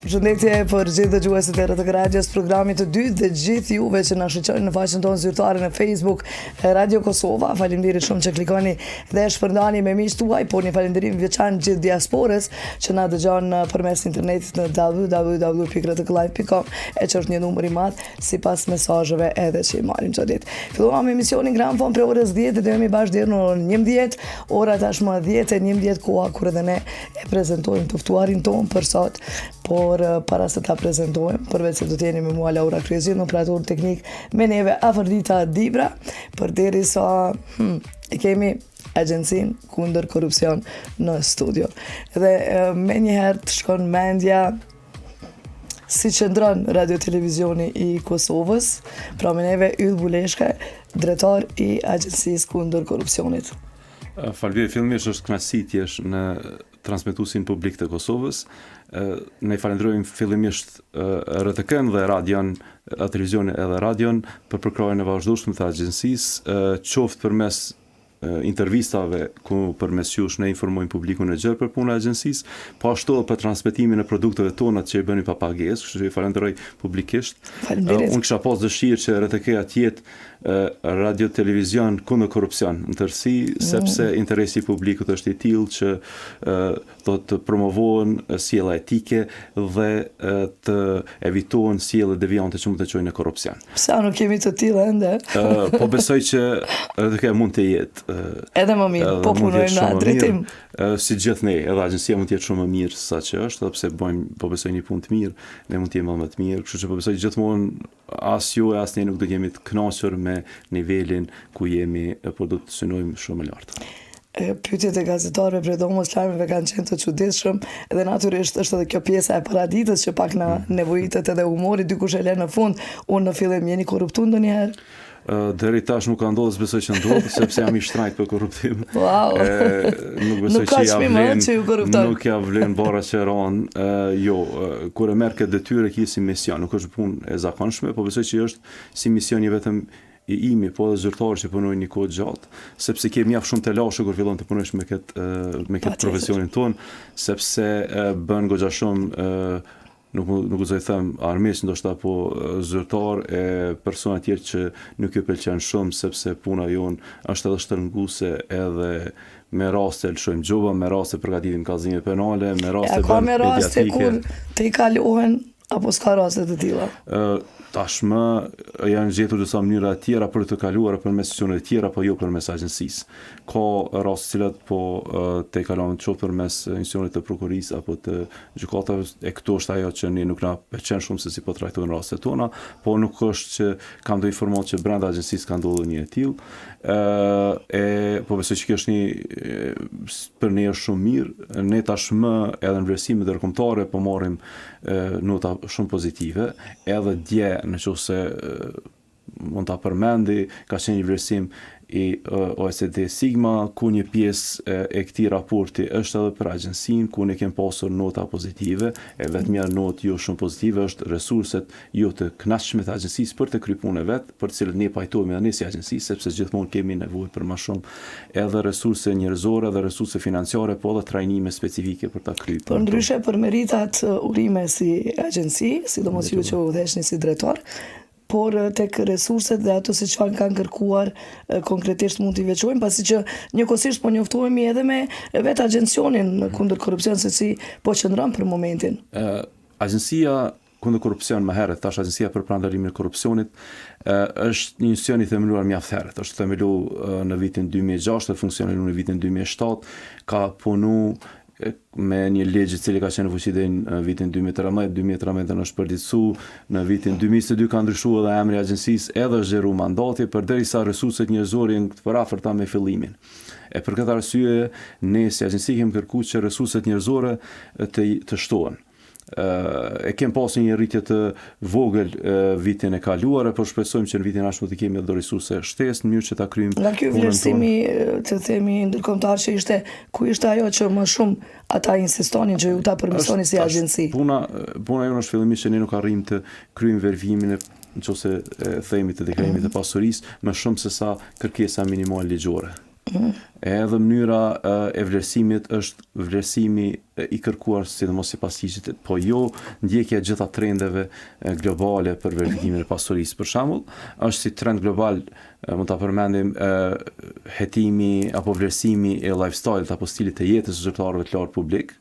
Përshëndetje për gjithë dëgjuesit e RTV Radios, programit të dytë dhe gjithë juve që na shoqëroni në faqen tonë zyrtare në Facebook Radio Kosova. Faleminderit shumë që klikoni dhe shpërndani me miqtë tuaj, por një falënderim veçantë gjithë diasporës që na dëgjon përmes internetit në www.rtglive.com, e që është një numër i madh sipas mesazheve edhe që i marrim çdo ditë. Filluam emisionin Gramfon për orës 10 dhe jemi bashkë deri në orën 11. Ora tashmë 10:11 koha kur edhe ne e prezantojmë të ftuarin ton për sot. Por para se ta prezantojmë, përveç se do të jeni me mua Laura Kryezi, në operator teknik me neve Afrodita Dibra, përderisa e kemi agjencinë kundër korrupsion në studio. Dhe me njëherë të shkon mendja si qëndron Radio Televizioni i Kosovës, pra me neve Yll Buleshka, drejtor i agjencisë kundër korrupsionit. Falënderit, fillimisht është kënaqësi të jesh në transmetuesin publik të Kosovës. Ne falenderojmë fillimisht RTK-n dhe radion, televizionin edhe radion për përkrojën e vazhdueshme të agjencisë, qoftë përmes intervistave ku përmes jush ne informojmë publikun e gjerë për punën e agjencisë, po ashtu edhe për transmetimin e produkteve tona që i bëni pa pagesë, kështu që ju falenderoj publikisht. Unë kisha pas dëshirë që RTK-ja të jetë radio televizion kundër korrupsion në tërësi, sepse interesi i publikut është i tillë që do të promovohen sjellja etike dhe të evitohen sjellje devijante që mund të çojnë në korrupsion. Pse nuk kemi të tillë ende? Po besoj që RTK mund të jetë edhe më mirë, po punojmë në drejtim. Si gjithë ne, edhe agjencia mund të jetë shumë më mirë se sa që është, edhe pse bëjmë, po besoj një punë të mirë, ne mund të jemi më të mirë, kështu që po besoj gjithmonë as ju e as ne nuk do të jemi të kënaqur me nivelin ku jemi, po do të synojmë shumë më lart. Pyetjet e gazetarëve për domos lajmeve kanë qenë të çuditshëm dhe natyrisht është edhe kjo pjesa e paraditës që pak na nevojitet edhe humori, dikush e lë në fund. Unë në fillim jeni korruptuar ndonjëherë? Deri tash nuk ka ndodhur, besoj që ndodh, sepse jam i shtrajt për korruptim. Wow. Nuk besoj që nuk ja vlen bara që ron, jo, kur e merr këtë detyrë ki si mision, nuk është punë e zakonshme, po besoj që është si mision i vetëm i imi, po edhe zyrtarë që punojnë një kohë gjatë, sepse kemi mjaft shumë të lashë kur fillon të punojsh me këtë profesionin ton, sepse bën goxha shumë nuk do të them armiq, ndoshta po zyrtar e persona të tjerë që nuk i pëlqen shumë, sepse puna jon është edhe shtrënguese edhe me raste lëshojmë gjuba, me raste përgatitim kallëzime penale, me raste bën mediatike. Kur të i kalohen apo s'ka raste të tilla? Tashmë janë gjetur disa mënyra të tjera për të kaluar përmes institucioneve të tjera, po jo përmes agjencisë. Ka raste të cilat po të kalon qoftë përmes institucioneve të prokurisë apo të gjykatave, e këto është ajo që ne nuk na pëlqen shumë se si po trajtojnë rastet tona, po nuk është që kam të informuar që brenda agjencisë ka ndodhur një e tillë. Po besoj që kjo është një për ne është shumë mirë. Ne tashmë edhe në vlerësimet ndërkombëtare po marrim nota shumë pozitive, edhe dje nëse mund ta përmendi, ka qenë një vlerësim i OECD Sigma, ku një pjesë e këtij raporti është edhe për agjencinë, ku ne kemi pasur nota pozitive, e vetmja notë jo shumë pozitive është resurset jo të kënaqshme të agjencisë për të kryer punën vet, për të cilët ne pajtohemi edhe ne si agjenci, sepse gjithmonë kemi nevojë për më shumë edhe resurse njerëzore dhe resurse financiare, po edhe trajnime specifike për ta kryer. Por ndryshe për meritat urime si agjenci, sidomos ju që udhëheshni si drejtor, por tek resurset dhe ato se çfarë kanë kërkuar konkretisht mund t'i veçojmë, pasi që njëkohësisht po njoftohemi edhe me vetë agjencionin kundër korrupsion se si po qëndron për momentin. Agjencia kundër korrupsion më herët, tash agjencia për parandalimin e korrupsionit, është një institucion i themeluar mjaft herët. Është themeluar në vitin 2006, funksionon në vitin 2007, ka punu me një ligj i cili ka qenë në fuqi deri në vitin 2013 është përditësu, në vitin 2022 ka ndryshuar edhe emri i agjencisë, edhe është zgjeruar mandati, përderisa resurset njerëzore janë të paraafërta me fillimin. E për këtë arsye, ne si agjenci kemi kërkuar që resurset njerëzore të shtohen. E kem pasur një rritje të vogël vitin e kaluar, por shpresojmë që në vitin ardhshëm të kemi edhe resurse shtesë në mënyrë që ta kryejmë. Nga ky vlerësimi të themi ndërkombëtar që ishte ku ishte ajo që më shumë ata insistonin që ju ta përmirësoni si agjenci. Puna jonë është fillimisht që ne nuk arrim të kryejmë verifikimin nëse themi të deklarimit të pasurisë më shumë se sa kërkesa minimale ligjore. Edhe mënyra e vlerësimit është vlerësimi i kërkuar sidomos sipas ligjit, po jo ndjekja e gjitha trendeve globale për verifikimin e pasurisë. Për shembull, është si trend global mund ta përmendim hetimi apo vlerësimi e lifestyle apo stilit të jetës së zyrtarëve të lartë publik,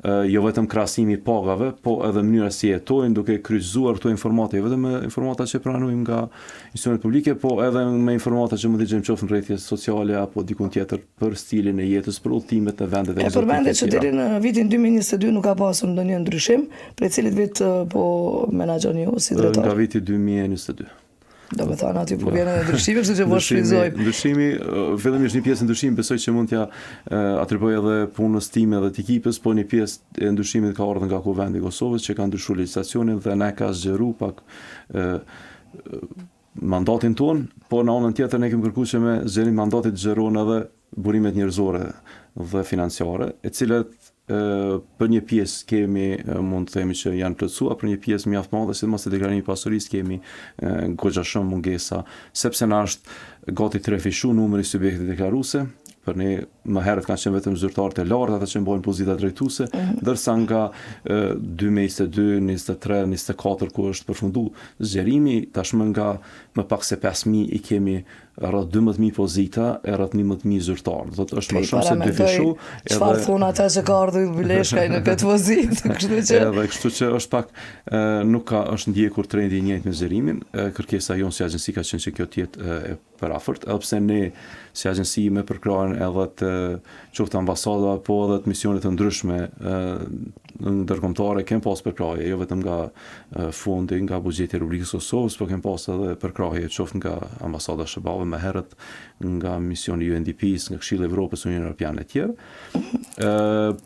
jo vetëm krahasimi i pagave, po edhe mënyra si jetojnë duke kryqëzuar këto informata, jo vetëm me informata që pranojmë nga institucionet publike, po edhe me informata që mund të gjejmë qoftë në rrjete sociale apo diku tjetër për stilin e jetës, për udhëtimet në vendet e përmendet që deri në vitin 2022 nuk ka pasur ndonjë ndryshim, për cilit vit po menaxhoni ju si drejtor? Nga viti 2022. Do me thënë aty po vjen edhe ndryshimi, kështu që po shfryzoj. Ndryshimi, fillimisht një pjesë ndryshimi besoj që mund t'ja atribuoj edhe punës time dhe të ekipës, po një pjesë e ndryshimit ka ardhur nga Kuvendi i Kosovës që ka ndryshuar legjislacionin dhe ne ka zgjeruar pak mandatin ton, po në anën tjetër ne kemi kërkuar që me zgjerim mandatit zgjerohen edhe burimet njerëzore dhe financiare, e cilat për një pjesë kemi mund të themi që janë plotësuar, për një pjesë mjaft madhe, sidomos te deklarimi i pasurisë kemi goxha shumë mungesa, sepse na është gati të refishu numri i subjekte deklaruese. Për ne më herët kanë qenë vetëm zyrtarët e lartë ata që mbajnë pozita drejtuese, ndërsa nga 2022, 23, 24 ku është përfunduar zgjerimi, tashmë nga më pak se 5.000 i kemi rreth 12.000 pozita e rreth 11.000 zyrtarë. Do të është më shumë se dyfishu. Çfarë thon ata që ka ardhur Bileshkaj në këtë pozitë, kështu që është pak nuk ka është ndjekur trendi i njëjtë me zgjerimin. Kërkesa jonë si agjenci ka qenë që kjo të jetë e parafort, edhe pse ne si agjenci me përkrahen edhe të qoftë ambasada apo edhe të misione të ndryshme ndërkombëtare kem pas përkrahje, jo vetëm nga fondi, nga buxheti i Republikës së Kosovës, por kem pas edhe përkrahje qoftë nga ambasada SBA më herët, nga misioni UNDP-s, nga Këshilli i Evropës, Unioni Evropian e tjerë.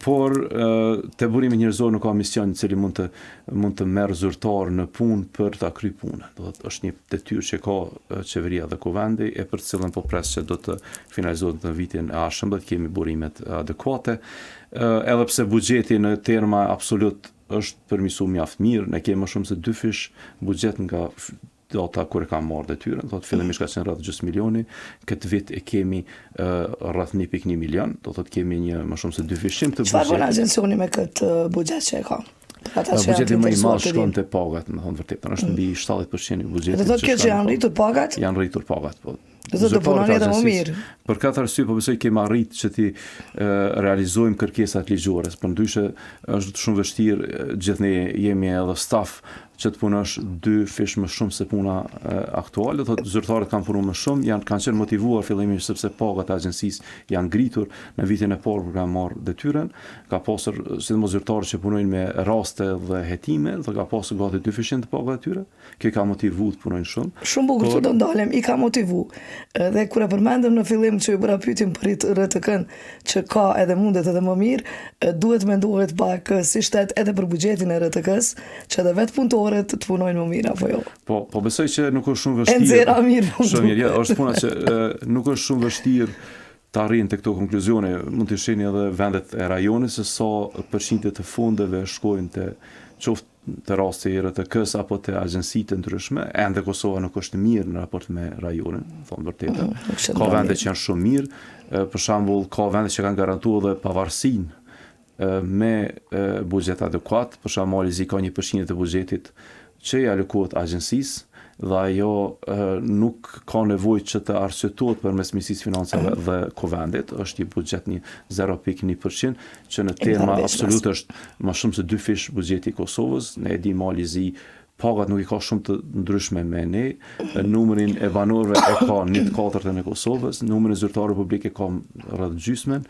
Por te burimi njerëzor nuk ka mision i cili mund të merr zyrtar në punë për ta kryer punën. Do të është një detyrë që ka qeveria dhe Kuvendi e për të cilën po pres që do të finalizohet në vitin e ardhshëm, do të kemi burimet adekuate. Edhe pse buxheti në terma absolut është përmirësuar mjaft mirë, ne kemi më shumë se 2 fish buxhet nga data kur e kam marrë detyrën, do të fillimisht ka qenë rreth gjys milioni, këtë vit e kemi rreth 1.1 milion, do të kemi një më shumë se 2 fishim të buxhetit. Çfarë bën agjencioni me këtë buxhet që e ka? Buxheti më i madh shkon te pagat, më thënë vërtet, është mbi 70% i buxhetit. Do të thotë që janë rritur pagat? Janë rritur pagat, po. Do të punoni edhe më mirë. Për këtë arsye po besoj kemi arritë që ti realizojmë kërkesat ligjore, përndryshe është shumë vështirë, gjithë ne jemi edhe staf që të punosh 2 fish më shumë se puna aktuale, do të zyrtarët kanë punuar më shumë, kanë qenë motivuar fillimisht sepse pagat e agjencisë janë ngritur në vitin e parë kur kanë marrë detyrën, ka pasur sidomos zyrtarë që punojnë me raste dhe hetime, do ka pasur gati 2 fishin të pagave të tyre, kjo ka motivuar të punojnë shumë. Shumë bukur që do ndalem, i ka motivuar. Dhe kur e përmendëm në fillim që ju bëra pyetjen për RTK-n që ka edhe mundet edhe më mirë, duhet mendohet pak si shtet edhe për buxhetin e RTK-s, që edhe vetë punëtorët të punojnë më mirë apo jo. Po besoj që nuk është shumë vështirë. Nxera mirë. Shumë mirë, është puna që nuk është shumë vështirë të arrijnë të këto konkluzione. Mund të shihni edhe vendet e rajonit se sa përqindje të fondeve shkojnë te qoftë të rasti i RTK-s apo të agjencitë ndryshme, ende Kosova nuk është mirë në raport me rajonin, thonë vërtetë. Ka vende që janë shumë mirë, për shembull ka vende që kanë garantuar edhe pavarësinë me buxhet adekuat, për shembull Malizi ka 1% të buxhetit që i alokohet agjencisë dhe ajo nuk ka nevojë që të arsyetohet përmes Ministrisë Financave dhe Kuvendit, është një buxhet një 0.1% që në terma absolut është më shumë se 2 fish buxheti i Kosovës, ne e di Malizi pagat nuk i ka shumë të ndryshme me ne, numrin e banorëve e ka 1/4 e Kosovës, numrin e zyrtarëve publik e ka rreth gjysmën,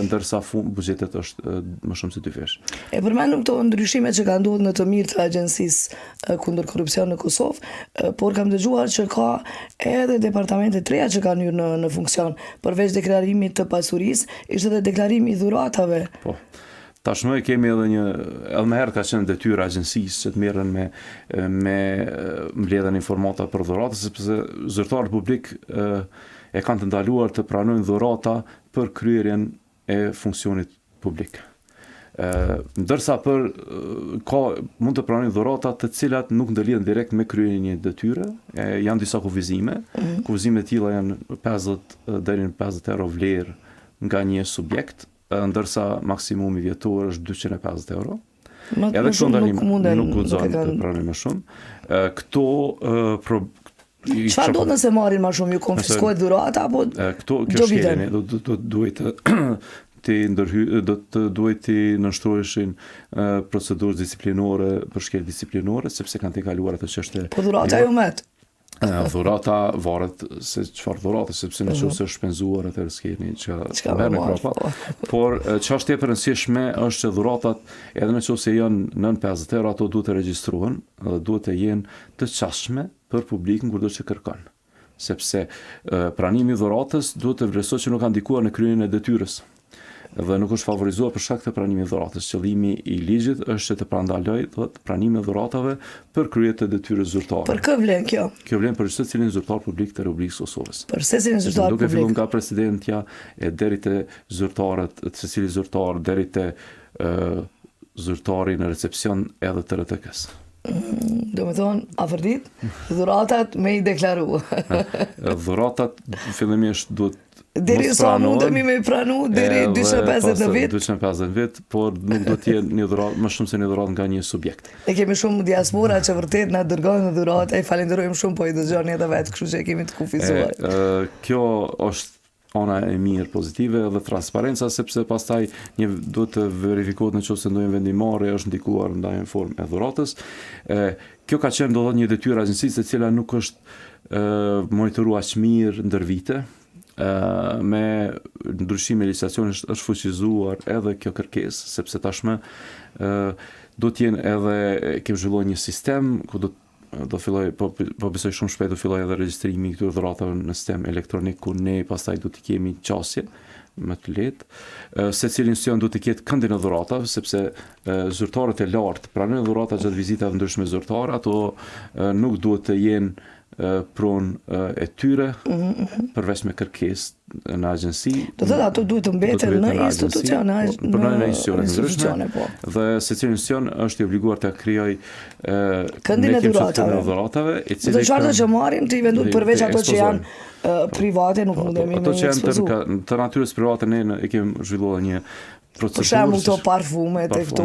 ndërsa buxhetet është më shumë se 2 fish. E përmendëm këto ndryshime që kanë ndodhur në të mirë të agjencisë kundër korrupsion në Kosovë, por kam dëgjuar që ka edhe departamente të reja që kanë hyrë në funksion, përveç deklarimit të pasurisë, ishte edhe deklarimi i dhuratave. Po. Tashmë kemi edhe më herë ka qenë detyrë agjencisë që të merren me mbledhjen informata për dhurata, sepse zyrtarët publik e kanë të ndaluar të pranojnë dhurata për kryerjen e funksionit publik. Ndërsa mund të pranojnë dhurata të cilat nuk ndërlidhen direkt me kryerjen e një detyre, janë disa kufizime. Kufizimet e tilla janë 50 deri në 50 euro vlerë nga një subjekt, ndërsa maksimumi vjetor është 250 euro. Edhe kështu nuk guxon të pranojnë më shumë. Këto çfarë do nëse marrin më shumë, ju konfiskohet dhurata apo kjo shkelje duhet duhet të nënshtroheshin procedurë disiplinore për shkel disiplinore, sepse kanë të kaluar ato çështje. Po dhurata ju met. Dhurata varet se çfarë dhurate, sepse nëse është shpenzuar atëherë skeni çka merr në prapa. Por çështja e rëndësishme është që dhuratat, edhe nëse janë nën 50 euro, ato duhet të regjistrohen dhe duhet të jenë të çastshme për publikun kurdo që kërkon. Sepse pranimi i dhuratës duhet të vlerësohet që nuk ka ndikuar në kryerjen e detyrës dhe nuk është favorizuar për shkak të pranimit të dhuratës. Qëllimi i ligjit është të parandalojë pranimin e dhuratave për kryer të detyrës zyrtare. Për kë vlen kjo? Kjo vlen për secilin zyrtar publik të Republikës Kosovës. Për secilin zyrtar publik. Duke filluar nga presidentja e deri te zyrtarët, secili zyrtar deri te zyrtari në recepcion edhe të RTK-s. Do me thonë, afërdit, dhuratat me i deklaru. Dhuratat fillimisht duhet deri sa mundemi me pranu deri 250 vjet. 250 vjet, por nuk do të jenë një dhuratë më shumë se një dhuratë nga një subjekt. Ne kemi shumë diaspora që vërtet na dërgojnë dhuratë, e falenderojmë shumë, po i dëgjoni edhe vetë, kështu që kemi të kufizuar. Kjo është ona e mirë pozitive dhe transparenca, sepse pastaj duhet të verifikohet nëse ndonjë vendimmarrje është ndikuar ndaj në formë e dhuratës. Kjo ka qenë do të thotë një detyrë agjencisë e cila nuk është monitoruar aq mirë ndër vite. Me ndryshime legislacioni është fuqizuar edhe kjo kërkesë, sepse tashmë do të jenë edhe kemi zhvilluar një sistem ku do filloj, po besoj shumë shpejt do filloj edhe regjistrimi i këtyre dhuratave në sistem elektronik, ku ne pastaj do të kemi qasje më të lehtë. Secili institucion do të ketë këndin e dhuratave, sepse zyrtarët e lartë pranojnë dhurata gjatë vizitave ndryshme zyrtare, ato nuk duhet të jenë pronë e tyre, përveç me kërkesë në agjensi. Do thotë ato duhet të mbeten në institucione, në institucione po. Dhe secili institucion është i obliguar të krijojë këndin e dhuratave. Do të çfarë që marrin të i vendur përveç ato që janë private, nuk mundemi me ato që janë të natyrës private, ne e kemi zhvilluar një procedurë. Për shembull këto parfumet e këto,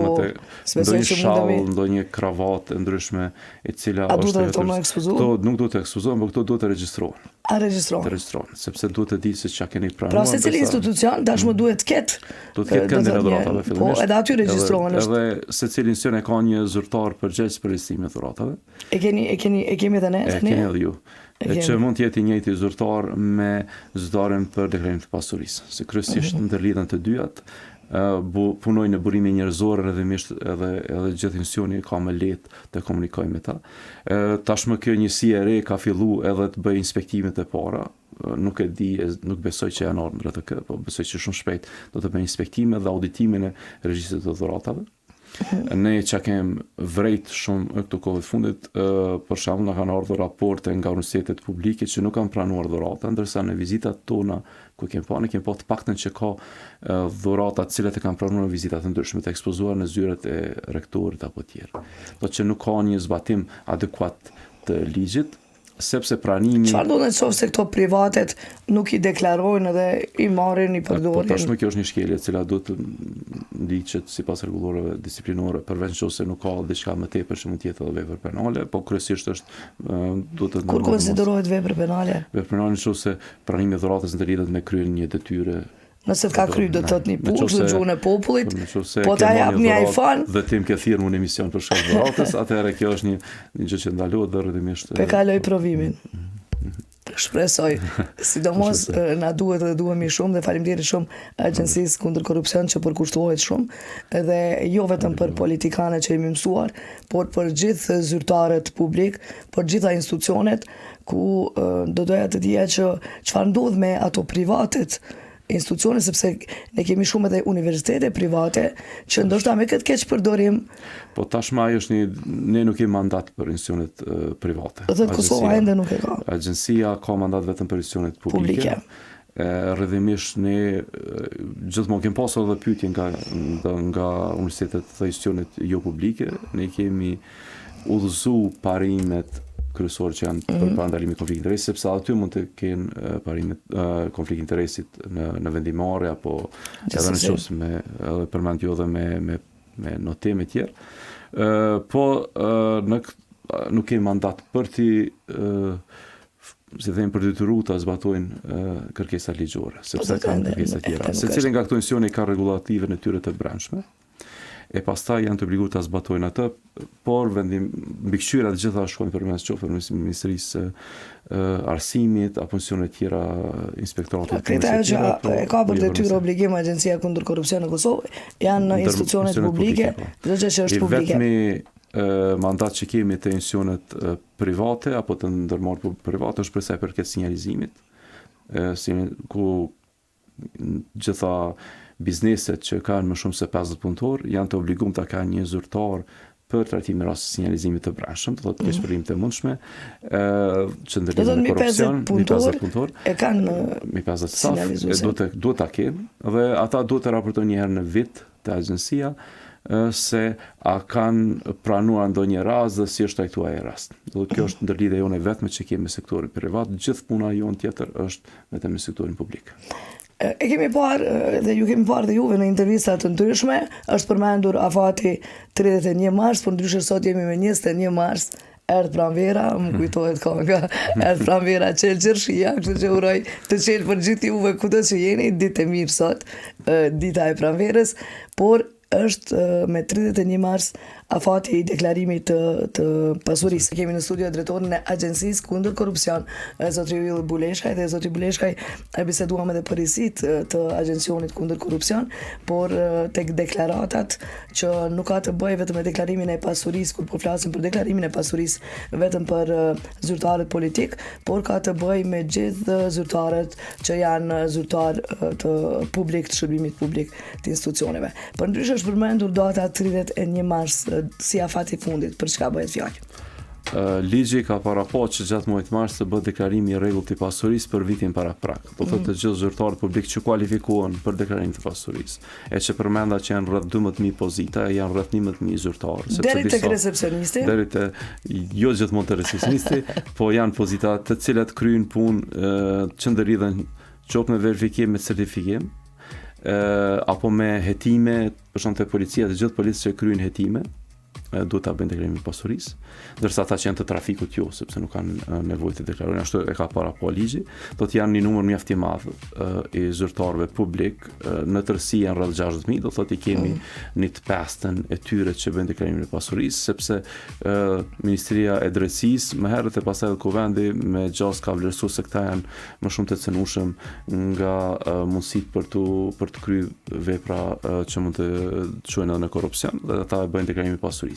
ndonjë shall, ndonjë kravatë ndryshme e cila është. A duhet të më ekspozohen? Këto nuk duhet të ekspozohen, por këto duhet të regjistrohen. A regjistrohen? Të regjistrohen, sepse duhet të di se çka keni pranuar. Pra secili institucion tashmë duhet të ketë. Do të ketë këndin e dhuratave fillimisht. Po, edhe aty regjistrohen. Edhe secili institucion e ka një zyrtar përgjegjës për regjistrimin e dhuratave. E kemi edhe ne? E keni edhe ju. Që mund të jetë i njëjti zyrtar me zyrtarin për deklarimin të pasurisë. Se kryesisht ndërlidhen të dyat. Punojnë në burime njerëzore edhe gjithë institucioni ka më lehtë të komunikojë me ta. Tashmë kjo njësi e re ka fillu edhe të bëjë inspektimet e para. Nuk e di, nuk besoj që janë ardhur në RTK, po besoj që shumë shpejt do të bëjë inspektime dhe auditimin e regjistrit të dhuratave. Ne që kemë vrejt shumë këto kohë të fundit, për shembull na kanë ardhur raporte nga universitetet publike që nuk kanë pranuar dhurata, ndërsa në vizitat tona ku kemi pa të paktën që ka dhurata të cilat e kanë pranuar në vizitat të ndryshme të ekspozuar në zyret e rektorit apo tjerë. Do që nuk ka një zbatim adekuat të ligjit, sepse pranimi... Çfarë do të thotë se këto privatet nuk i deklarojnë dhe i marrin, i përdorin? Po tashmë kjo është një shkelje e cila do të ndiqet sipas rregullavave disiplinore, përveç nëse nuk ka diçka më tepër që mund të jetë edhe vepër penale, po kryesisht është duhet të kur konsiderohet vepër penale? Vepër penale nëse pranimi i dhuratës ndërlidhet me kryen një detyrë. Nëse të ka kryer do të thotë një pushë në gjuhën e popullit, po ta jap një iPhone. Dhe tim ke thirrur në emision për shkak të dhuratës, atëherë kjo është një gjë që ndalohet dhe rrëdimisht. Pe kaloj provimin. Shpresoj. Sidomos na duhet dhe duhemi shumë dhe faleminderit shumë Agjencisë kundër korrupsion që përkushtohet shumë dhe jo vetëm për politikanë që jemi mësuar, por për gjithë zyrtarët publik, për gjitha institucionet ku do doja të dija që çfarë ndodh me ato privatet institucione, sepse ne kemi shumë edhe universitete private që ndoshta me këtë keq përdorim. Po tashmë ajo është ne nuk kemi mandat për institucionet private. Do të Kosova ende nuk e ka. Agjencia ka mandat vetëm për institucionet publike. rrëdhimisht ne gjithmonë kemi pasur edhe pyetje nga universitetet të institucionet jo publike, ne kemi udhëzu parimet kryesore që janë për parandalimin e konfliktit interesi, sepse aty mund të kenë parimet konflikt interesit në vendimarrje apo edhe në çështje me edhe përmend ju edhe me notime tjerë. Po nuk kemi mandat për ti si them për detyru ta zbatojnë kërkesat ligjore, sepse kanë kërkesa tjera. Secili nga këto institucione ka rregullative në tyre të brendshme, e pastaj janë të obliguar ta zbatojnë atë, por mbikëqyrat gjitha shkojnë përmes qoftë Ministrisë Arsimit apo institucione tjera, inspektoratit. Këta që e ka për detyrë obligim Agjencia kundër korrupsionit në Kosovë, janë institucionet publike, çdo gjë që është publike. Vetëm mandat që kemi të institucionet private apo të ndërmarrë private është për sa i përket sinjalizimit, ku gjitha bizneset që kanë më shumë se 50 punëtor janë të obliguar të kanë një zyrtar për trajtimin e rasteve sinjalizimit të brendshëm, do të thotë keqpërimë të mundshme, që ndërlidhen me korrupsion, mi 50 punëtor e kanë mi 50 staf, duhet ta kenë dhe ata duhet të raportojnë një herë në vit te agjencia se a kanë pranuar ndonjë rast dhe si është trajtuar ai rast. Do të kjo është ndërlidhja jone vetëm që kemi me sektorin privat, gjithë puna jon tjetër është vetëm me sektorin publik. E kemi parë dhe ju kemi parë dhe juve në intervista të ndryshme, është përmendur afati 31 mars, por ndryshe sot jemi me 21 mars. Erdh pranvera, më kujtohet kënga, erdh pranvera qelë qërshia, kështu që uroj të qelë për gjithë juve kudo që jeni, ditë e mirë sot, dita e pranverës, por është me 31 mars afati i deklarimit të pasurisë. Kemi në studio drejtorin e Agjencisë kundër korrupsion, zotri Yll Buleshkaj, dhe zotri Buleshkaj biseduam edhe për rizit të Agjencionit kundër korrupsion, por tek deklaratat që nuk ka të bëjë vetëm me deklarimin e pasurisë, kur po flasim për deklarimin e pasurisë vetëm për zyrtarët politik, por ka të bëjë me gjithë zyrtarët që janë zyrtar të publik, të shërbimit publik të institucioneve. Përndryshe është përmendur data 31 mars si afati fundit, për çka bëhet fjalë? Ligji ka parapo që gjatë muajit mars të bëhet deklarimi i rregullt i pasurisë për vitin paraprak. Do thotë të gjithë zyrtarët publik që kualifikohen për deklarimin të pasurisë, e që përmenda që janë rreth 12.000 pozita, janë rreth 11.000 zyrtarë. Deri tek recepcionisti? Deri te jo gjithmonë te recepcionisti, po janë pozita të cilat kryejnë punë që ndërlidhen qoftë me verifikim me certifikim, apo me hetime, për shembull te policia, të gjithë policët që kryejnë hetime duhet ta bëjnë deklarimin e pasurisë, ndërsa ata që janë të trafikut jo, sepse nuk kanë nevojë të deklarojnë, ashtu e ka parapo ligji, do të janë një numër mjaft i madh i zyrtarëve publik, në tërësi janë rreth 60.000, do thotë i kemi një të pestën e tyre që bëjnë deklarimin e pasurisë, sepse Ministria e Drejtësisë më herët e pastaj edhe Kuvendi me gjas ka vlerësuar se këta janë më shumë të cënueshëm nga mundësitë për të kryer vepra që mund të çojnë edhe në korrupsion, dhe ata e bëjnë deklarimin e pasurisë.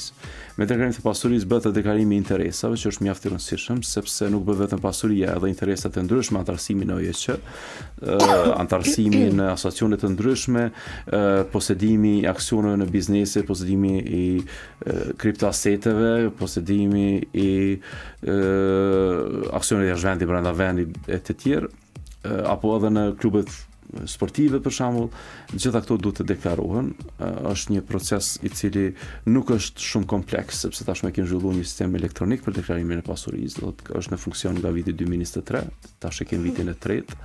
Me deklarimin e pasurisë bëhet edhe deklarimi i interesave, që është mjaft i rëndësishëm, sepse nuk bëhet vetëm pasuria, edhe interesat e ndryshme, antarësimi në OEQ, antarësimi në asociacione të ndryshme, posedimi i aksioneve në biznese, posedimi i kriptoaseteve, posedimi i aksioneve jashtë vendit, brenda vendit e të tjerë, apo edhe në klubet sportive për shembull, gjitha këto duhet të deklarohen. Është një proces i cili nuk është shumë kompleks, sepse tashmë kemi zhvilluar një sistem elektronik për deklarimin e pasurisë, do të është në funksion nga viti 2023, tash e kemi vitin e tretë.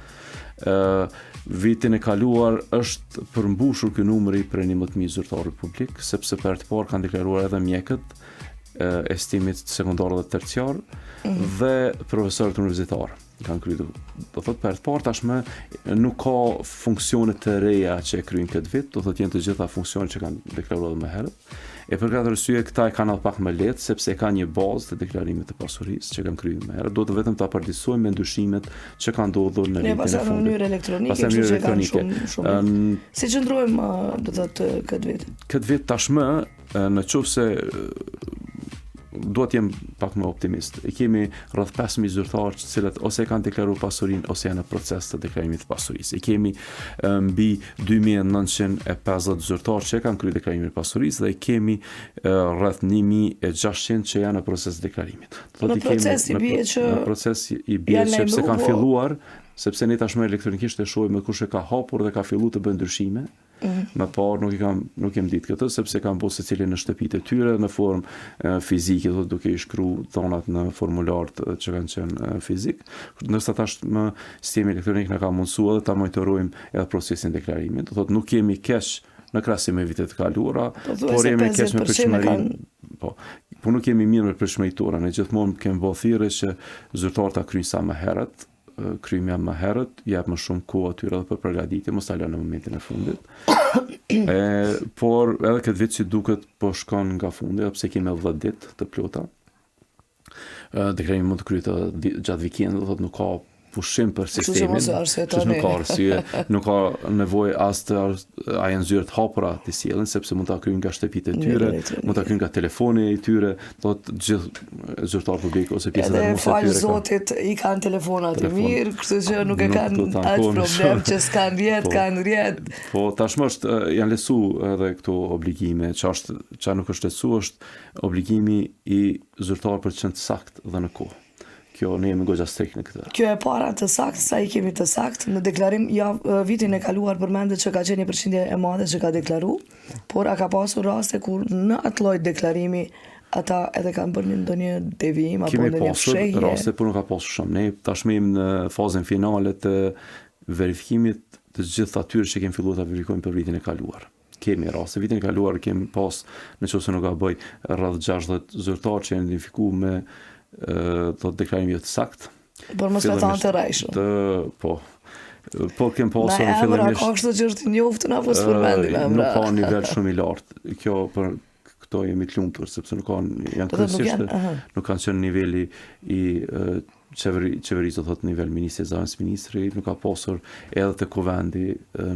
Vitin e kaluar është përmbushur ky numri për 11.000 zyrtarë publik, sepse për të parë kanë deklaruar edhe mjekët, estimit sekondar dhe terciar, dhe profesorët universitarë kanë kryer. Do thotë për të parë tashmë nuk ka funksione të reja që e kryejnë këtë vit, do thotë janë të gjitha funksionet që kanë deklaruar më herët. E për këtë arsye këta e kanë pak më lehtë, sepse e kanë një bazë të deklarimit të pasurisë që kanë kryer më herët. Do të vetëm ta përdisojmë me ndryshimet që kanë ndodhur në vitin e fundit. Në mënyrë elektronike, kështu që kanë shumë. Si qëndrojmë do thotë këtë vit? Këtë vit tashmë, në qoftë se duhet jem pak më optimist. E kemi rreth 5.000 zyrtarë të cilët ose kanë deklaruar pasurinë ose janë në proces të deklarimit të pasurisë. E kemi mbi 2.950 zyrtarë që kanë kryer deklarimin e pasurisë dhe kemi rreth 1.600 që janë në proces të deklarimit. Në proces i bie që sepse kanë filluar sepse ne tashmë elektronikisht e shohim kush e ka hapur dhe ka filluar të bëjë ndryshime. Më parë nuk kem ditë këtë, sepse kam bërë secili në shtëpitë e tyre në formë fizike, duke i shkruar dhonat në formular që kanë qenë fizik. Ndërsa tash sistemi elektronik na ka mundsuar ta monitorojmë edhe procesin e deklarimit. Do thotë nuk kemi keq në krahasim me vitet e kaluara, por jemi keq me përshmërinë. Po nuk kemi mirë me përshmëritura, ne gjithmonë kemi bërë thirrje që zyrtarët ta kryejnë sa më herët. Kryjmja më herët, jep më shumë kohë atyre edhe për përgatitje, mos ta lënë në momentin e fundit. Por edhe këtë vit si duket po shkon nga fundi, pse kemi 10 ditë të plota. Deklarimi mund të kryhet gjatë vikendit, do thotë nuk ka pushim për sistemin. Nuk ka arsye, nuk ka nevojë as të janë zyrë të hapura të sjellin, sepse mund ta kryejnë nga shtëpitë e tyre, mund ta kryejnë nga telefoni i tyre, do të gjithë zyrtar publik ose pjesë e mos atyre. Zotit i kanë telefonat e mirë, kështu që nuk e kanë atë problem që s'kan rjet. Po tashmë janë lesu edhe këto obligime, çfarë nuk është lesu është obligimi i zyrtar për të qenë sakt dhe në kohë. Kjo ne jemi goxha strikt në këtë. Kjo e para të sakt, sa i kemi të sakt. Në deklarim, vitin e kaluar përmendet që ka qenë një përqindje e madhe që ka deklaru, por a ka pasur raste kur në atë lloj deklarimi ata edhe kanë bërë ndonjë devijim apo ndonjë fshehje. Kemi pasur raste, por nuk ka pasur shumë. Ne tashmë jemi në fazën finale të verifikimit të gjithë atyre që kemi filluar ta verifikojmë për vitin e kaluar. Kemi raste, vitin e kaluar kemi pas, nëse nuk gaboj, rreth 60 zyrtarë që janë identifikuar me të deklarimi të sakt. Por mos me thanë të rrejshëm. Po kem pasur në fillimisht. Ka kështu që është njoftë apo s'përmendim emra. Nuk ka nivel shumë i lartë. Kjo për këto jemi të lumtur sepse nuk janë kryesisht nuk kanë qenë niveli i qeverisë, do thotë nivel ministri, zëvendës ministri, nuk ka pasur edhe të kuvendi,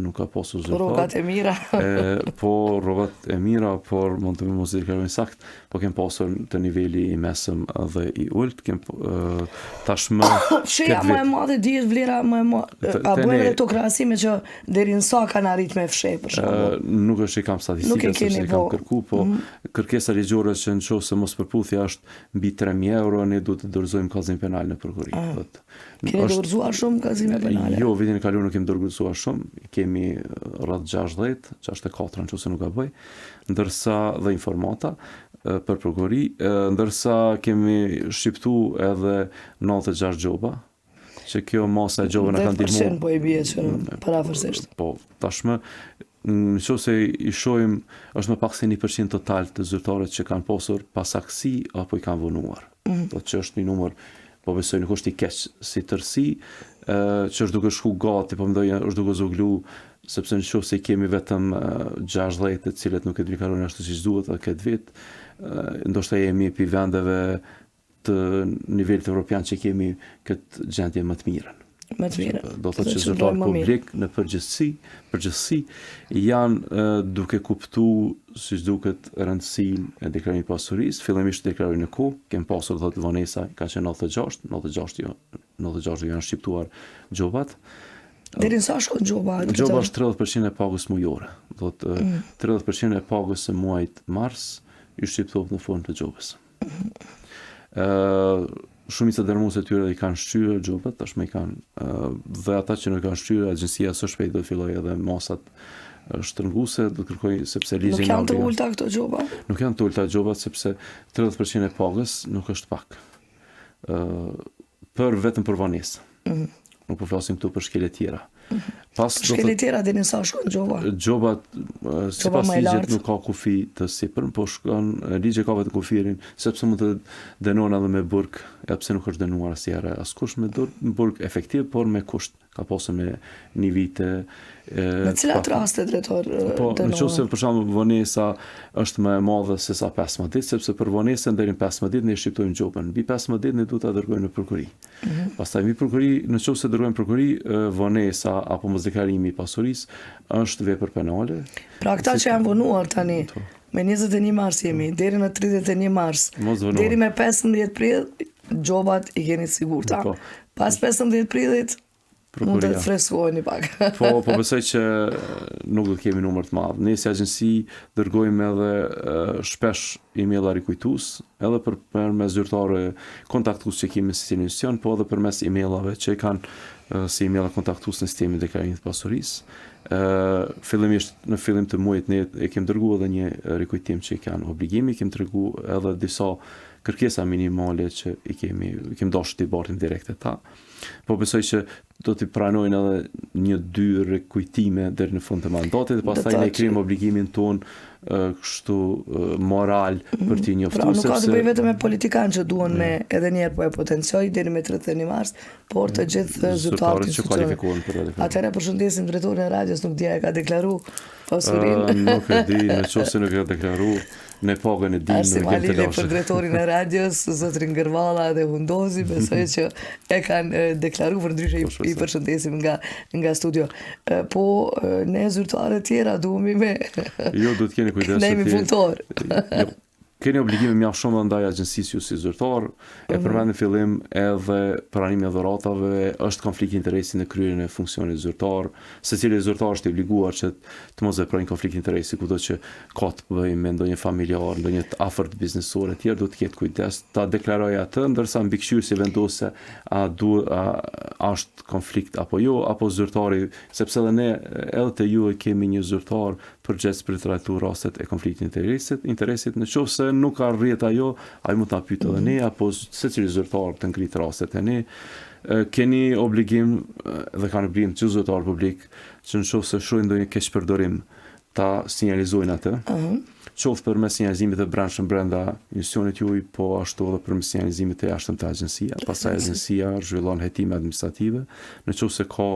nuk ka pasur zyrtar. Rrogat e mira. Po rrogat e mira, por mund të mos deklarojmë sakt, po kem pasur të niveli i mesëm dhe i ulët, tashmë fshehja më e madhe dihet vlera më e madhe. A bëjmë edhe to krahasime që deri në sa kanë arrit me fsheh për shembull? Nuk është që kam statistika, sepse kam kërku, po kërkesa ligjore që nëse mos përputhja është mbi 3.000 euro, ne duhet të dorëzojmë kallëzim penal në prokurori. Keni dorëzuar shumë kallëzime penale? Jo, vitin e kaluar nuk kemi dorëzuar shumë, kemi rreth 64 nëse nuk gaboj, ndërsa dhe informata për prokurori, ndërsa kemi shqiptuar edhe 96 gjoba, që kjo masa e gjobën e kanë ndihmuar. 10% po i bie që parafërsisht. Po, tashmë nëse i shohim është më pak se 1% total të zyrtarëve që kanë pasur pasaktësi apo i kanë vonuar. Do që është një numër, po besoj nuk është i keq si tërësi, që është duke shku gati, po mendoj është duke zoglu, sepse nëse kemi vetëm 60 të cilët nuk e deklaronin ashtu siç duhet këtë vit, ndoshta jemi pi vendeve të nivelit evropian që kemi këtë gjendje më të mirën. Do thotë që zyrtarët publik në përgjithësi janë duke kuptuar siç duket rëndësinë e deklarimit pasurisë, fillimisht deklarojnë në kohë, kem pasur thotë vonesa ka qenë 96 janë shqiptuar gjobat. Deri sa shkon gjoba? Gjoba është 30% e pagës mujore. Do të 30% e pagës së muajit mars i shqiptohet në formë të gjobës. Shumica dërmuese të tyre i kanë shtyr gjobat, tashmë i kanë dhe ata që nuk kanë shtyr, agjencia së shpejti do të fillojë edhe masat shtrënguese, do të kërkojë sepse ligji nuk janë të ulta këto gjoba. Nuk janë të ulta gjobat sepse 30% e pagës nuk është pak. Vetëm për vonesë. Nuk po flasim këtu për shkelje tjera. Shkelje tjera deri sa shkon gjoba? Gjobat sipas ligjit nuk ka kufi të sipër, po shkon ligji ka vetëm kufirin, sepse mund të dënohen edhe me burg, edhe pse nuk është dënuar asnjëherë askush me burg efektiv, por me kusht. Ka pasur me një vit në cilat raste drejtor dënohen? Po, nëse për shembull vonesa është më e madhe se sa 15 ditë, sepse për vonesën deri në 15 ditë ne shqiptojmë gjobën. Mbi 15 ditë ne duhet ta dërgojmë në prokurori. Pastaj mbi prokurori, nëse dërgojmë në prokurori, vonesa apo mosdeklarimi i pasurisë është vepër penale. Pra këta që janë vonuar tani me 21 mars jemi deri në 31 mars, deri me 15 prill gjobat i keni sigurta. Pas 15 prillit Mund të freskoheni pak. Po besoj që nuk do kemi numër të madh. Ne si agjenci dërgojmë edhe shpesh emaila rikujtues, edhe përmes zyrtare kontaktues që kemi si institucion, po edhe përmes emailave që kanë si emaila kontaktues në sistemin e deklarimit të pasurisë. Fillimisht në fillim të muajit ne e kemi dërguar edhe një rikujtim që kanë obligimi, kemi treguar edhe disa kërkesa minimale që i kemi dashur të bartim direkt ta. Po besoj që do t'i pranojnë edhe 1-2 rikujtime deri në fund të mandatit, pastaj ne kemi obligimin ton kështu moral për t'i njoftuar. Pra, nuk ka të bëjë vetëm me politikanë që duan me edhe një herë po e potencioj deri me 31 mars, por të gjithë zyrtarët që kualifikohen për edhe. Atëherë përshëndesim drejtorin e radios, nuk dia e ka deklaruar pasurinë. Nuk e di, nëse nuk e ka deklaruar, ne pagën e dimë, nuk kemi të lashë. Për drejtorin e radios, zotrin Gërvalla dhe Hundozi, besoj që e kanë deklaruar, ndryshe i përshëndesim nga studio. Po ne zyrtarët tjera duhemi me Jo, do të keni kujdes. Ne jemi punëtor. Jo. Keni obligime mjaft shumë ndaj agjencisë ju si zyrtar, e përmend në fillim edhe pranimi i dhuratave, është konflikt interesi në kryerjen e funksionit zyrtar, secili zyrtar është i obliguar që të mos veprojë konflikt interesi kudo që ka të bëjë me ndonjë familjar, ndonjë të afërt biznesor etj, do të ketë kujdes ta deklarojë atë, ndërsa mbikëqyrësi vendose a është konflikt apo jo, apo zyrtari, sepse edhe ne edhe te ju kemi një zyrtar përgjegjës për të trajtuar rastet e konfliktit interesit, nëse nuk arrit ajo, ai mund ta pyet edhe ne apo secili zyrtar të ngrit rastet e ne. Keni obligim dhe kanë obligim që zyrtar publik që nëse shohin ndonjë keqpërdorim ta sinjalizojnë atë. Qoftë përmes sinjalizimit të brendshëm brenda institucionit juaj, po ashtu edhe përmes sinjalizimit të jashtëm të agjencia. Pastaj agjencia zhvillon hetime administrative, nëse ka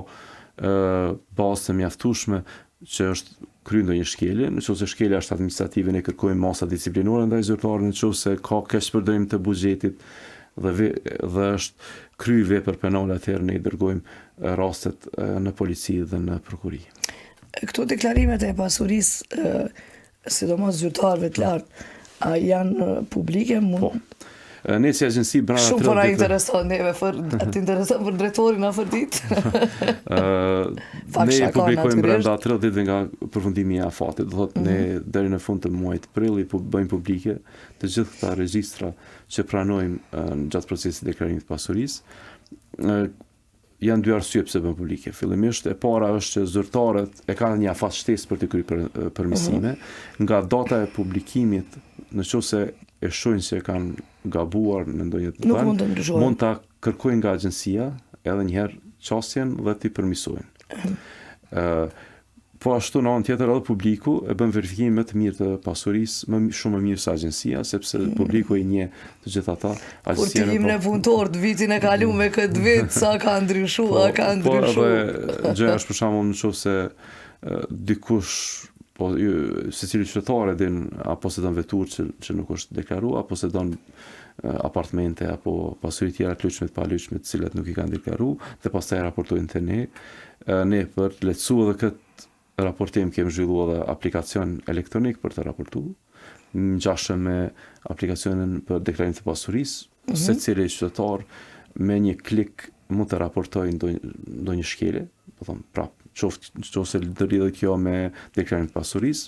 bazë të mjaftueshme që është kryer ndonjë shkelje, nëse shkelja është administrative ne kërkojmë masa disiplinore ndaj zyrtarit, nëse ka keqpërdorim të buxhetit dhe është kryer vepër penale, atëherë ne dërgojmë rastet në polici dhe në prokurori. Këto deklarimet e pasurisë, sidomos zyrtarëve të lartë, a janë publike? Po. Ne si agjenci brenda 30 Shumë na intereson neve të intereson për drejtorin afër ditë. Ne publikojmë brenda 30 ditëve nga përfundimi i afatit, do thotë ne deri në fund të muajit prill i bëjmë publike të gjithë këta regjistra që pranojmë gjatë procesit të deklarimit të pasurisë. Janë 2 arsye pse bën publike. Fillimisht e para është që zyrtarët e kanë një afat shtesë për të kryer përmirësime, nga data e publikimit, nëse e shohin se kanë gabuar në ndonjë vend, mund ta kërkojnë nga agjencia edhe një herë çastjen dhe t'i përmirësojnë. Po ashtu në anë tjetër edhe publiku e bën verifikim më të mirë të pasurisë, shumë më mirë se agjencia, sepse publiku i njeh të gjithë ata. Kur ti jemi në punëtor të vitin e kaluar me këtë vit, sa ka ndryshuar, ka ndryshuar. Po edhe gjëja është për shembull nëse dikush po secili qytetar e din apo se don veturë që nuk është deklaruar, apo se don apartamente apo pasuri tjera të lëshme të palëshme të cilat nuk i kanë deklaruar dhe pastaj raportojnë te ne. Ne për të lehtësuar edhe këtë raportim kemi zhvilluar edhe aplikacion elektronik për të raportuar, ngjashëm me aplikacionin për deklarimin të pasurisë, secili qytetar me një klik mund të raportojë ndonjë shkelje, po them prapë qoftë lidhet kjo me deklarimin e pasurisë,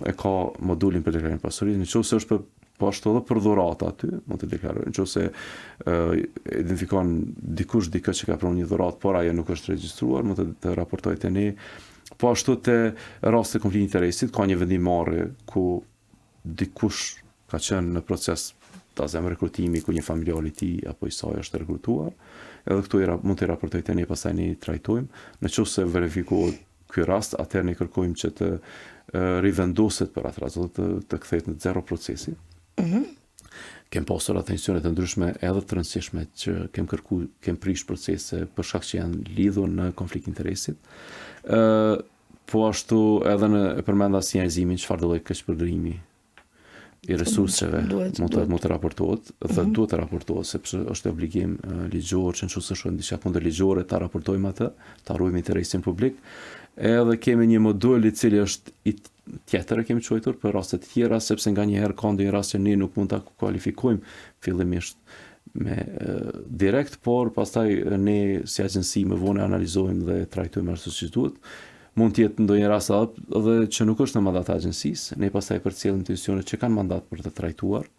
e ka modulin për deklarimin e pasurisë, nëse është po ashtu edhe për dhuratë aty, mund të deklarojë, nëse identifikon dikush dikë që ka pranuar një dhuratë, por ajo nuk është regjistruar, mund të raportojë te ne. Po ashtu te rasti të konfliktit interesit, ka një vendimmarrje ku dikush ka qenë në proces të rekrutimi ku një familjar i tij apo i saj është rekrutuar. Edhe këtu mund të raportojë te ne, pastaj ne i trajtojmë. Nëse verifikohet ky rast, atëherë ne kërkojmë që të rivendoset për atë rast, të kthehet në zero procesi. Kem pasur atensione të ndryshme edhe të rëndësishme që kem prish procese për shkak që janë lidhur në konflikt interesit. Po ashtu edhe në përmenda sinjalizimin çfarë do lloj keqpërdorimi i resurseve mund të raportohet dhe duhet të raportohet sepse është obligim ligjor që nëse shohim diçka kundër ligjore ta raportojmë atë, ta ruajmë interesin publik. Edhe kemi një modul i cili është i tjetër e kemi quajtur për raste të tjera sepse nganjëherë ka ndonjë rast që ne nuk mund ta kualifikojmë fillimisht direkt, por pastaj ne si agjensi më vonë analizojmë dhe trajtojmë ashtu siç duhet. Mund të jetë ndonjë rast edhe që nuk është në mandat të agjencisë, ne pastaj përcjellim të institucionet që kanë mandat për të trajtuar.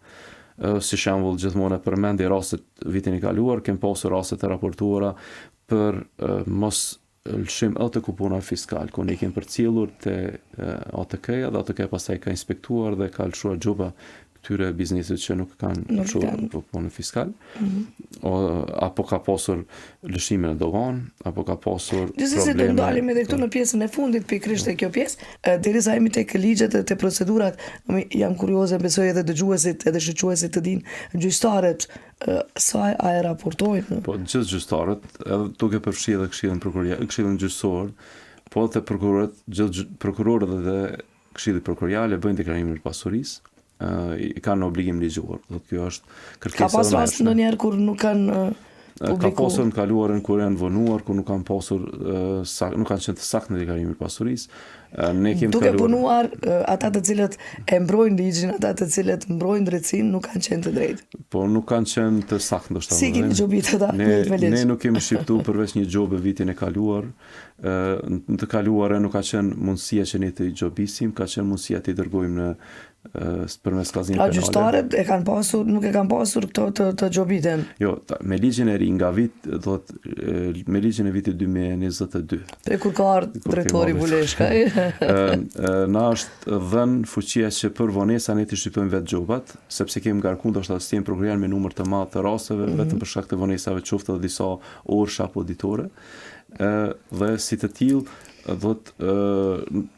Si shembull, gjithmonë përmendi rastet vitin e kaluar, kem pasur raste të raportuara për mos lëshim edhe të kuponave fiskal, ku ne kemi përcjellur te ATK-ja dhe ATK pastaj ka inspektuar dhe ka lëshuar xhoba këtyre bizneset që nuk kanë lëshuar kuponin fiskal. Apo ka pasur lëshime në dogan, apo ka pasur Gjithsesi do ndalim edhe këtu në pjesën e fundit pikërisht e kjo pjesë, derisa jemi tek ligjet e te procedurat, jam kurioze, besoj edhe dëgjuesit edhe shoqëruesit të dinë, gjyqtarët sa a e raportojnë? Po gjithë gjyqtarët, edhe duke përfshirë edhe këshillin gjyqësor, po edhe prokurorët, gjithë prokurorët dhe këshilli prokurorial bëjnë deklarimin e pasurisë, kanë obligim ligjor. Kjo është kërkesa. Ka pas rast ndonjëherë kur nuk kanë Ka pasur në kaluarën kur janë vonuar, kur nuk kanë pasur nuk kanë qenë të saktë në deklarimin e pasurisë. Ne kemi duke punuar ata të cilët e mbrojnë ligjin, ata të cilët mbrojnë drejtsinë, nuk kanë qenë të drejtë. Po nuk kanë qenë të saktë ndoshta. Si keni gjobit ata? Ne nuk kemi shqiptu përveç një gjobë vitin e kaluar. Në të kaluarën nuk ka qenë mundësia që ne të gjobisim, ka qenë mundësia të i dërgojmë në përmes kallëzimit penale. Gjyqtarët e kanë pasur, nuk e kanë pasur këto të gjobiten. Jo, me ligjin e ri nga vit, me ligjin e vitit 2022. Pe kur ka ardhur drejtori Buleshka. Na është dhënë fuqia që për vonesa ne të shqiptojmë vetë gjobat, sepse kemi ngarkuar ndoshta sistem prokuror me numër të madh të rasteve, vetëm për shkak të vonesave qoftë edhe disa orë apo ditore. Dhe si të tillë,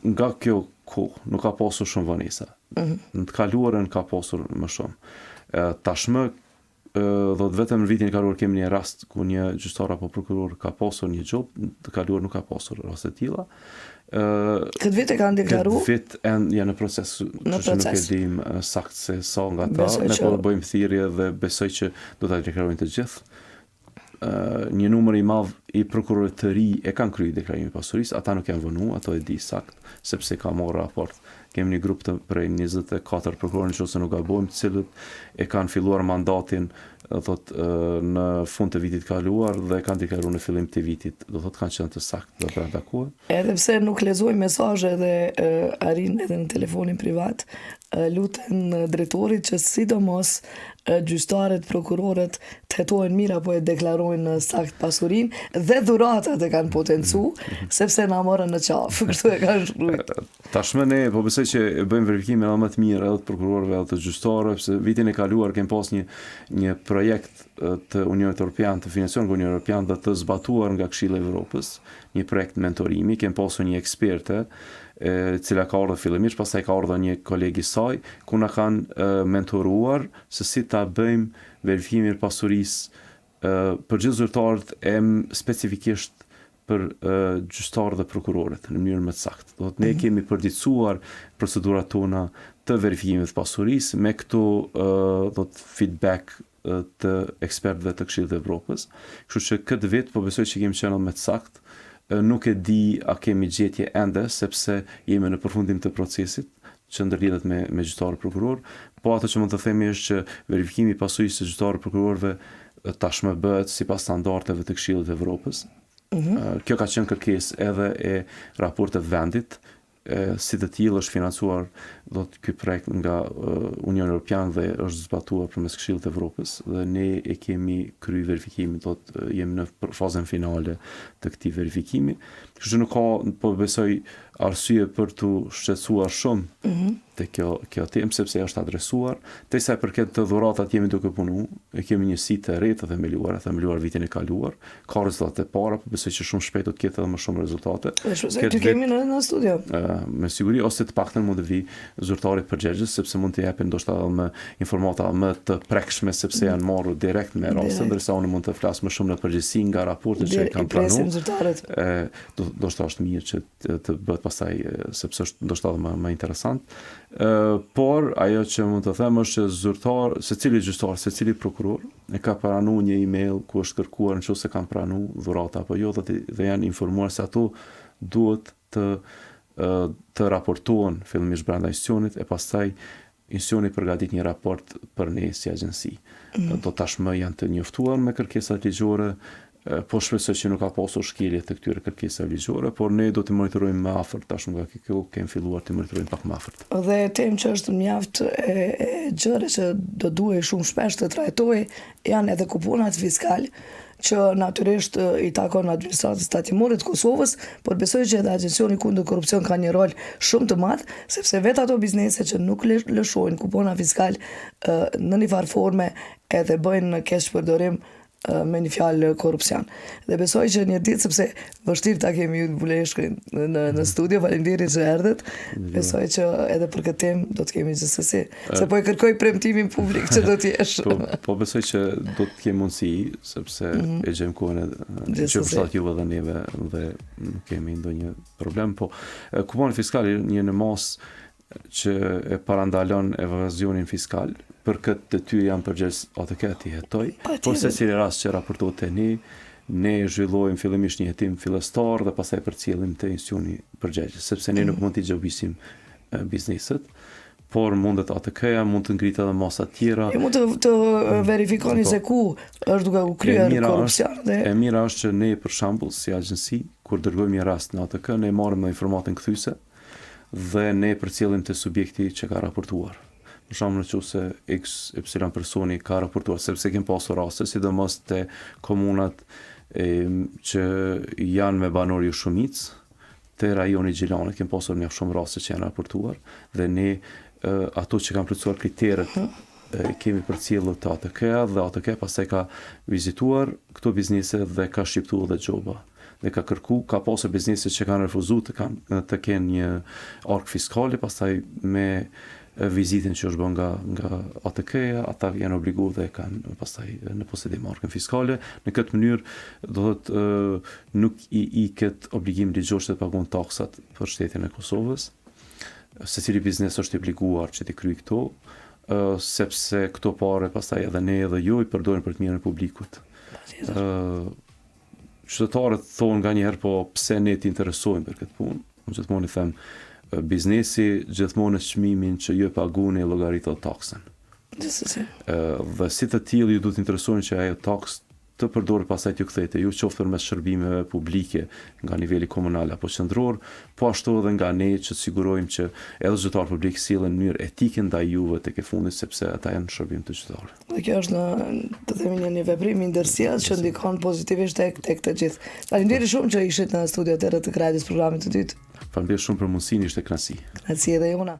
nga kjo kohë nuk ka pasur shumë vonesa. Në të kaluarën ka pasur më shumë. Tashmë vetëm në vitin e kaluar kemi një rast ku një gjyqtar apo prokuror ka pasur një gjob, të kaluar nuk ka pasur raste të tilla. Këtë vit e kanë deklaruar? Këtë vit janë në proces, që nuk e dim saktë se sa nga ta, ne po bëjmë thirrje dhe besoj që do ta deklarojnë të gjithë. Një numër i madh i prokurorit të ri e kanë kryer deklarimin e pasurisë, ata nuk janë vonuar, ato e di saktë, sepse ka marrë raport. Kemi një grup të prej 24 prokurorë nëse nuk gabojmë, të cilët e kanë filluar mandatin në fund të vitit kaluar dhe kanë deklaruar në fillim të vitit, kanë qenë të saktë dhe brenda kohë. Edhe pse nuk lexoj mesazhe dhe arrin edhe në telefonin privat, lutem drejtorit që sidomos gjyqtarët, prokurorët të hetojnë mirë apo e deklarojnë saktë pasurinë dhe dhuratat e kanë potencu, sepse na morën në qafë, kështu e kanë shkruar. Tashmë ne po besoj që bëjmë verifikime edhe më të mirë edhe të prokurorëve edhe të gjyqtarëve, sepse vitin e kaluar kemi pas një projekt të Unionit Evropian, të financuar nga Unioni Evropian dhe të zbatuar nga Këshilli i Evropës, një projekt mentorimi, kemi pasur një eksperte cila ka ardhur fillimisht, pastaj ka ardhur një kolegi i saj, ku na kanë mentoruar se si ta bëjmë verifikimin e pasurisë për gjithë zyrtarët specifikisht për gjyqtarët dhe prokurorët në mënyrë më të saktë. Ne kemi përditësuar procedurat tona të verifikimit të pasurisë me këto feedback të ekspertëve të Këshillit të Evropës. Kështu që këtë vit po besoj që kemi qenë më të saktë. Nuk e di a kemi gjetje ende, sepse jemi në përfundim të procesit që ndërlidhet me gjyqtarë prokuror, po ato që mund të themi është që verifikimi i pasurisë së gjyqtarëve prokurorëve tashmë bëhet sipas standardeve të Këshillit të Evropës. Kjo ka qenë kërkesë edhe e raportet vendit, si të tillë është financuar ky projekt nga Unioni Evropian dhe është zbatuar përmes Këshillit të Evropës dhe ne e kemi kryer verifikimin, jemi në fazën finale të këtij verifikimi. Kështu që nuk ka, po besoj, arsye për të shqetësuar shumë te kjo temë, sepse është adresuar. Te sa i përket të dhuratat jemi duke punuar, kemi një site të re të themeluar vitin e kaluar, ka rezultate para, po besoj që shumë shpejt do të ketë edhe më shumë rezultate. Ty kemi në studio. Me siguri, ose të paktën mund të vi zyrtarit përgjegjës, sepse mund të japin ndoshta edhe më informata më të prekshme, sepse janë marrur direkt me rastin, ndërsa unë mund të flas më shumë në përgjithësi nga raportet që kanë planuar. Ndoshta është mirë që të bëhet pastaj, sepse është ndoshta më interesant. Por ajo që mund të them është që zyrtar, secili gjyqtar, secili prokuror e ka pranuar një email ku është kërkuar nëse kanë pranuar dhurata apo jo, dhe janë informuar se ato duhet të raportohen fillimisht brenda institucionit e pastaj institucioni përgatit një raport për ne si agjensi. Do tashmë janë të njoftuar me kërkesat ligjore, po shpresoj që nuk ka pasur shkelje të këtyre kërkesave ligjore, por ne do të monitorojmë më afërt, tash nga kjo kemi filluar të monitorojmë pak më afërt. Dhe temë që është mjaft e gjëre që do duhej shumë shpesh të trajtohej janë edhe kuponat fiskal, që natyrisht i takon administratës tatimorit të Kosovës, por besoj që edhe Agjencioni kundër korrupsion ka një rol shumë të madh, sepse vetë ato biznese që nuk lëshojnë kupona fiskal në një farë forme edhe bëjnë keq përdorim me një fjalë korrupsion. Dhe besoj që një ditë, sepse vështirë ta kemi ju Buleshkën në studio, faleminderit që erdhët. Besoj që edhe për këtë temë do të kemi gjithsesi. Se po e kërkoj premtimin publik që do të jesh. Po besoj që do të kemi mundësi, sepse e gjejmë kohën që përshtat juve dhe neve dhe nuk kemi ndonjë problem, po kuponi fiskal një në mos që e parandalon evazionin fiskal. Për këtë të ty janë përgjegjës ATK të jetoj, por se si rast që raportohet te ne zhvillojmë fillimisht një hetim fillestar dhe pastaj përcjellim te institucioni përgjegjës, sepse ne nuk mund t'i gjobisim bizneset, por mundet ATK-ja, mund të ngritë edhe masa tjera. Mund të verifikoni se ku është duke u kryer korrupsion. E mira është që ne për shembull si agjensi, kur dërgojmë një rast në ATK, ne marrim informatën kthyese dhe ne përcjellim te subjekti që ka raportuar. Për shembull nëse XY personi ka raportuar, sepse kemi pasur raste, sidomos te komunat që janë me banor jo shumic, te rajoni Gjilanit kemi pasur mjaft shumë raste që janë raportuar dhe ne ato që kanë plotësuar kriteret kemi përcjellur te ATK-ja dhe ATK pastaj ka vizituar këto biznese dhe ka shqiptuar dhe gjoba. Dhe ka kërku, ka pasur biznese që kanë refuzuar të kenë një ark fiskale, pastaj me vizitin që është bën nga ATK-ja, ata janë obliguar dhe kanë pastaj në posedim arkën fiskale. Në këtë mënyrë do thotë nuk i ket obligim ligjor të paguajnë taksat për shtetin e Kosovës. Secili biznes është i obliguar që të kryejë këto, sepse këto pare pastaj edhe ne edhe ju i përdorin për të mirën e publikut. Qytetarët thonë nganjëherë, po pse ne të interesojmë për këtë punë? Unë gjithmonë i them, biznesi gjithmonë është çmimin që ju e paguani e llogaritot taksën. Dhe si të tillë ju duhet të interesojnë që ajo taks të përdoret pastaj t'ju kthehej ju qoftë përmes shërbimeve publike nga niveli komunal apo qendror, po ashtu edhe nga ne që të sigurojmë që edhe zyrtarët publik sillen në mënyrë etike ndaj juve tek e fundit, sepse ata janë në shërbim të qytetarëve. Dhe kjo është të themi një veprim i ndërsjellshëm që ndikon pozitivisht tek të gjithë. Faleminderit shumë që ishit në studiot e RTK Radios programit të dytë. Faleminderit shumë për mundësinë, ishte kënaqësi. Kënaqësi edhe jona.